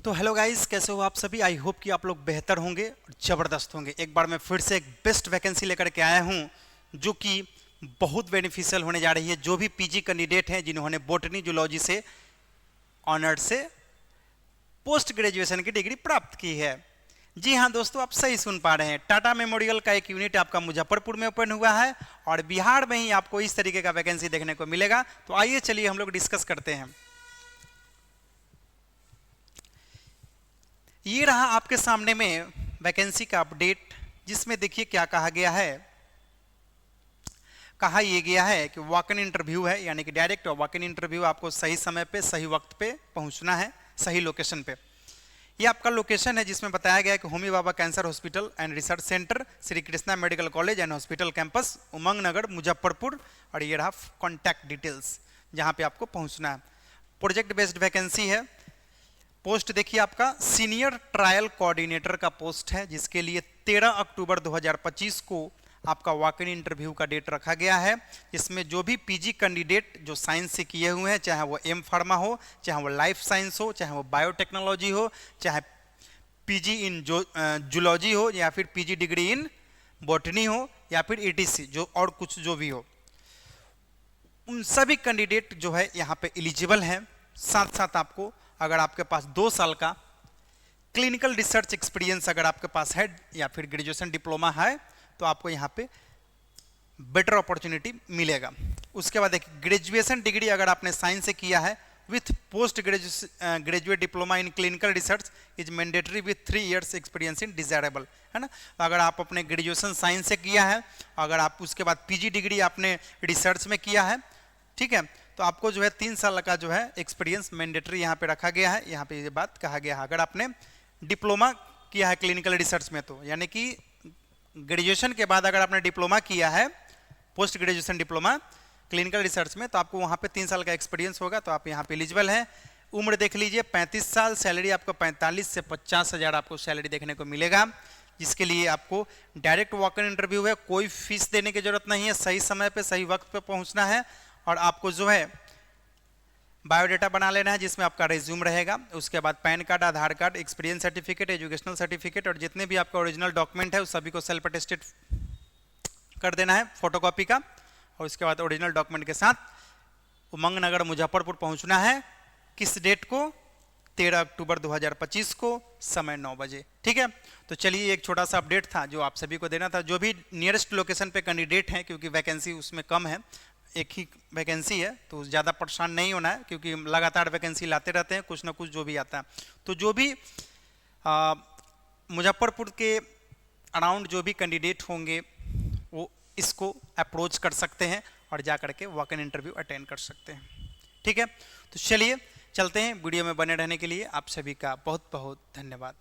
तो hello guys, कैसे हो आप सभी। आई होप कि आप लोग बेहतर होंगे और ज़बरदस्त होंगे। एक बार मैं फिर से एक बेस्ट वैकेंसी लेकर के आया हूं जो कि बहुत बेनिफिशियल होने जा रही है। जो भी पीजी कैंडिडेट हैं जिन्होंने बॉटनी जूलॉजी से ऑनर्स से पोस्ट ग्रेजुएशन की डिग्री प्राप्त की है। जी हाँ दोस्तों, आप सही सुन पा रहे हैं। टाटा मेमोरियल का एक यूनिट आपका मुजफ्फरपुर में ओपन हुआ है और बिहार में ही आपको इस तरीके का वैकेंसी देखने को मिलेगा। तो आइए चलिए हम लोग डिस्कस करते हैं। ये रहा आपके सामने में वैकेंसी का अपडेट, जिसमें देखिए क्या कहा गया है। कहा यह गया है कि वॉक इन इंटरव्यू है, यानी कि डायरेक्ट वॉक इन इंटरव्यू। आपको सही समय पे सही वक्त पे पहुंचना है, सही लोकेशन पे। ये आपका लोकेशन है जिसमें बताया गया है कि Homi Bhabha cancer hospital and research centre, Shri Krishna medical college and hospital campus, Umang Nagar, Muzaffarpur. और ये रहा कॉन्टैक्ट डिटेल्स जहां पे आपको पहुंचना है। प्रोजेक्ट बेस्ड वैकेंसी है। पोस्ट देखिए आपका सीनियर ट्रायल कोऑर्डिनेटर का पोस्ट है, जिसके लिए 13 अक्टूबर 2025 को आपका वॉक इन इंटरव्यू का डेट रखा गया है। इसमें जो भी पीजी कैंडिडेट जो साइंस से किए हुए हैं, चाहे वो एम फार्मा हो, चाहे वो लाइफ साइंस हो, चाहे वो बायोटेक्नोलॉजी हो, चाहे पीजी इन जूलॉजी हो, या फिर पीजी डिग्री इन बॉटनी हो, या फिर ईटीसी जो और कुछ जो भी हो, उन सभी कैंडिडेट जो है यहाँ पे एलिजिबल हैं। साथ साथ आपको अगर आपके पास 2 साल का क्लिनिकल रिसर्च एक्सपीरियंस अगर आपके पास है या फिर ग्रेजुएशन डिप्लोमा है तो आपको यहाँ पे बेटर अपॉर्चुनिटी मिलेगा। उसके बाद देखिए, ग्रेजुएशन डिग्री अगर आपने साइंस से किया है with post graduate diploma in clinical research is mandatory with 3 years experience in desirable, है ना। तो अगर आप अपने ग्रेजुएशन साइंस से किया है, अगर आप उसके बाद पीजी डिग्री आपने रिसर्च में किया है, ठीक है, तो आपको जो है 3 साल का जो है एक्सपीरियंस मैंडेटरी यहाँ पे रखा गया है। यहाँ पे ये बात कहा गया है। अगर आपने डिप्लोमा किया है क्लिनिकल रिसर्च में, तो यानी कि ग्रेजुएशन के बाद अगर आपने डिप्लोमा किया है, post graduation diploma clinical research में, तो आपको वहाँ पे 3 साल का एक्सपीरियंस होगा, तो आप यहाँ पे एलिजिबल हैं। उम्र देख लीजिए 35 साल, सैलरी आपको 45 से 50 हज़ार आपको सैलरी देखने को मिलेगा, जिसके लिए आपको डायरेक्ट वॉक इन इंटरव्यू है। कोई फीस देने की जरूरत नहीं है, सही समय पे सही वक्त पे पहुंचना है। और आपको जो है बायोडाटा बना लेना है जिसमें आपका रिज्यूम रहेगा। उसके बाद PAN card, Aadhaar card, experience certificate, educational certificate और जितने भी आपका ओरिजिनल डॉक्यूमेंट है उस सभी को सेल्फ अटेस्टेड कर देना है फोटोकॉपी का। और उसके बाद ओरिजिनल डॉक्यूमेंट के साथ उमंग नगर मुजफ्फरपुर पहुंचना है। किस डेट को? 13 अक्टूबर 2025 को, समय 9 बजे। ठीक है, तो चलिए एक छोटा सा अपडेट था जो आप सभी को देना था। जो भी नियरेस्ट लोकेशन पे कैंडिडेट हैं, क्योंकि वैकेंसी उसमें कम है, एक ही वैकेंसी है, तो ज़्यादा परेशान नहीं होना है, क्योंकि लगातार वैकेंसी लाते रहते हैं, कुछ ना कुछ जो भी आता है। तो जो भी मुजफ्फरपुर के अराउंड जो भी कैंडिडेट होंगे वो इसको अप्रोच कर सकते हैं और जा करके वॉक इन इंटरव्यू अटेंड कर सकते हैं। ठीक है, तो चलिए चलते हैं। वीडियो में बने रहने के लिए आप सभी का बहुत बहुत धन्यवाद।